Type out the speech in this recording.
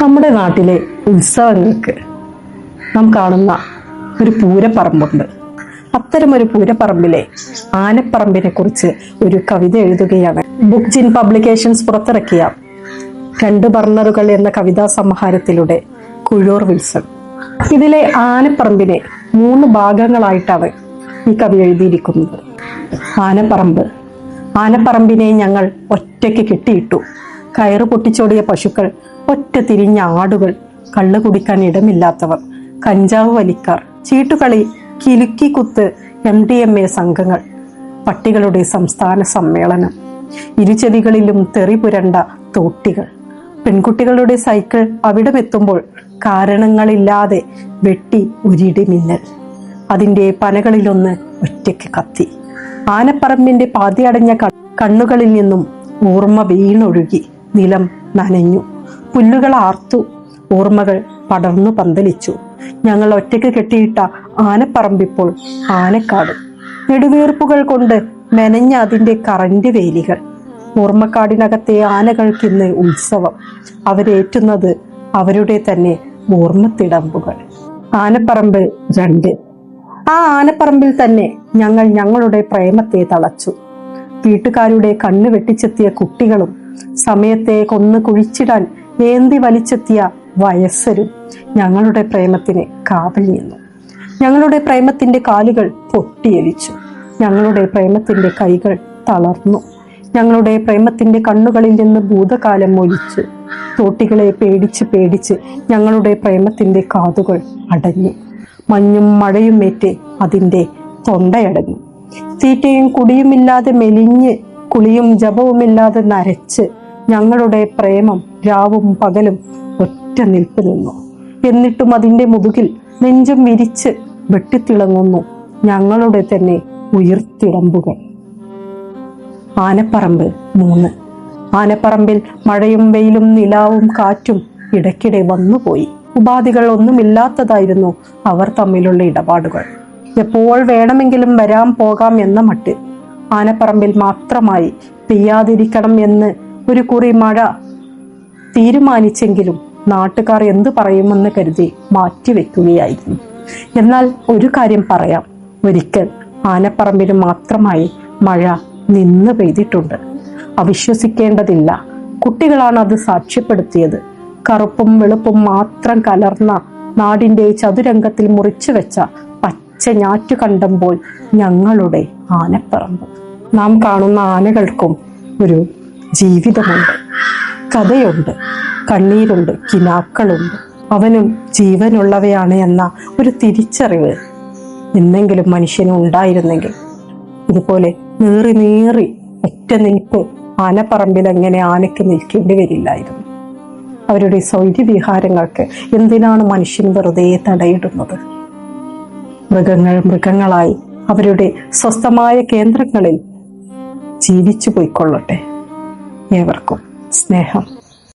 നമ്മുടെ നാട്ടിലെ ഉത്സവങ്ങൾക്ക് നാം കാണുന്ന ഒരു പൂരപ്പറമ്പുണ്ട്. അത്തരമൊരു പൂരപ്പറമ്പിലെ ആനപ്പറമ്പിനെ കുറിച്ച് ഒരു കവിത എഴുതുകയാണ് ബുക്ക് ജിൻ പബ്ലിക്കേഷൻസ് പുറത്തിറക്കിയ 2 ബർണറുകൾ എന്ന കവിതാ സമാഹാരത്തിലൂടെ കുഴൂർ വിൽസൺ. ഇതിലെ ആനപ്പറമ്പിനെ 3 ഭാഗങ്ങളായിട്ടാണ് ഈ കവി എഴുതിയിരിക്കുന്നത്. ആനപ്പറമ്പിനെ ഞങ്ങൾ ഒറ്റയ്ക്ക് കെട്ടിയിട്ടു. കയറ് പൊട്ടിച്ചോടിയ പശുക്കൾ, ഒറ്റ തിരിഞ്ഞ ആടുകൾ, കള്ളു കുടിക്കാൻ ഇടമില്ലാത്തവർ, കഞ്ചാവ് വലിക്കാർ, ചീട്ടുകളി, കിലുക്കിക്കുത്ത്, MDMA സംഘങ്ങൾ, പട്ടികളുടെ സംസ്ഥാന സമ്മേളനം, ഇരുചെവികളിലും തെറി പുരണ്ട തോട്ടികൾ, പെൺകുട്ടികളുടെ സൈക്കിൾ അവിടമെത്തുമ്പോൾ കാരണങ്ങളില്ലാതെ വെട്ടി ഉരിടി മിന്നൽ, അതിൻ്റെ പനകളിലൊന്ന് ഒറ്റയ്ക്ക് കത്തി. ആനപ്പറമ്പിന്റെ പാതിയടഞ്ഞ കണ്ണുകളിൽ നിന്നും ഓർമ്മ വീണൊഴുകി. നിലം നനഞ്ഞു, പുല്ലുകൾ ആർത്തു, ഓർമ്മകൾ പടർന്നു പന്തലിച്ചു. ഞങ്ങൾ ഒറ്റയ്ക്ക് കെട്ടിയിട്ട ആനപ്പറമ്പിപ്പോൾ ആനക്കാട്. നെടുവീർപ്പുകൾ കൊണ്ട് മെനഞ്ഞ അതിൻ്റെ കറന്റ് വേലികൾ. ഓർമ്മക്കാടിനകത്തെ ആനകൾക്കിന്ന് ഉത്സവം. അവരേറ്റുന്നത് അവരുടെ തന്നെ ഓർമ്മത്തിടമ്പുകൾ. ആനപ്പറമ്പ് 2. ആ ആനപ്പറമ്പിൽ തന്നെ ഞങ്ങൾ ഞങ്ങളുടെ പ്രേമത്തെ തളച്ചു. വീട്ടുകാരുടെ കണ്ണ് വെട്ടിച്ചെത്തിയ കുട്ടികളും, സമയത്തെ കൊന്ന് കുഴിച്ചിടാൻ ഏന്തി വലിച്ചെത്തിയ വയസ്സരും ഞങ്ങളുടെ പ്രേമത്തിന് കാവൽ നിന്നു. ഞങ്ങളുടെ പ്രേമത്തിന്റെ കാലുകൾ പൊട്ടിയൊലിച്ചു. ഞങ്ങളുടെ പ്രേമത്തിന്റെ കൈകൾ തളർന്നു. ഞങ്ങളുടെ പ്രേമത്തിന്റെ കണ്ണുകളിൽ നിന്ന് ഭൂതകാലം ഒലിച്ചു. തോട്ടികളെ പേടിച്ച് ഞങ്ങളുടെ പ്രേമത്തിന്റെ കാതുകൾ അടഞ്ഞു. മഞ്ഞും മഴയും ഏറ്റ് അതിൻ്റെ തൊണ്ടയടഞ്ഞു. തീറ്റയും കുടിയുമില്ലാതെ മെലിഞ്ഞ്, കുളിയും ജപവുമില്ലാതെ നരച്ച് ഞങ്ങളുടെ പ്രേമം രാവും പകലും ഒറ്റ നിൽപ്പ് നിന്നു. എന്നിട്ടും അതിൻ്റെ മുതുകിൽ നെഞ്ചും വിരിച്ച് വെട്ടിത്തിളങ്ങുന്നു ഞങ്ങളുടെ തന്നെ ഉയിർത്തിടമ്പുകൾ. ആനപ്പറമ്പ് 3. ആനപ്പറമ്പിൽ മഴയും വെയിലും നിലാവും കാറ്റും ഇടയ്ക്കിടെ വന്നുപോയി. ഉപാധികൾ ഒന്നുമില്ലാത്തതായിരുന്നു അവർ തമ്മിലുള്ള ഇടപാടുകൾ. എപ്പോൾ വേണമെങ്കിലും വരാം പോകാം എന്ന മട്ട്. ആനപ്പറമ്പിൽ മാത്രമായി പെയ്യാതിരിക്കണം എന്ന് ഒരു കുറി മഴ തീരുമാനിച്ചെങ്കിലും നാട്ടുകാർ എന്തു പറയുമെന്ന് കരുതി മാറ്റിവെക്കുകയായിരുന്നു. എന്നാൽ ഒരു കാര്യം പറയാം, ഒരിക്കൽ ആനപ്പറമ്പിന് മാത്രമായി മഴ നിന്ന് പെയ്തിട്ടുണ്ട്. അവിശ്വസിക്കേണ്ടതില്ല, കുട്ടികളാണ് അത് സാക്ഷ്യപ്പെടുത്തിയത്. കറുപ്പും വെളുപ്പും മാത്രം കലർന്ന നാടിൻ്റെ ചതുരംഗത്തിൽ മുറിച്ചു വെച്ച പച്ച ഞാറ്റു കണ്ടപ്പോൾ ഞങ്ങളുടെ ആനപ്പറമ്പ്. നാം കാണുന്ന ആനകൾക്കും ഒരു ജീവിതമുണ്ട്, കഥയുണ്ട്, കണ്ണീരുണ്ട്, കിനാക്കളുണ്ട്. അവനും ജീവനുള്ളവയാണ് എന്ന ഒരു തിരിച്ചറിവ് എന്നെങ്കിലും മനുഷ്യനും ഉണ്ടായിരുന്നെങ്കിൽ ഇതുപോലെ നീറി ഒറ്റ നിൽപ്പ് ആനപ്പറമ്പിൽ എങ്ങനെ ആനയ്ക്ക് നിൽക്കേണ്ടി വരില്ലായിരുന്നു. അവരുടെ സ്വൈര്യവിഹാരങ്ങൾക്ക് എന്തിനാണ് മനുഷ്യൻ വെറുതെ തടയിടുന്നത്? മൃഗങ്ങളായി അവരുടെ സ്വസ്ഥമായ കേന്ദ്രങ്ങളിൽ ജീവിച്ചു പോയിക്കൊള്ളട്ടെ. ഏവർക്കും സ്നേഹം.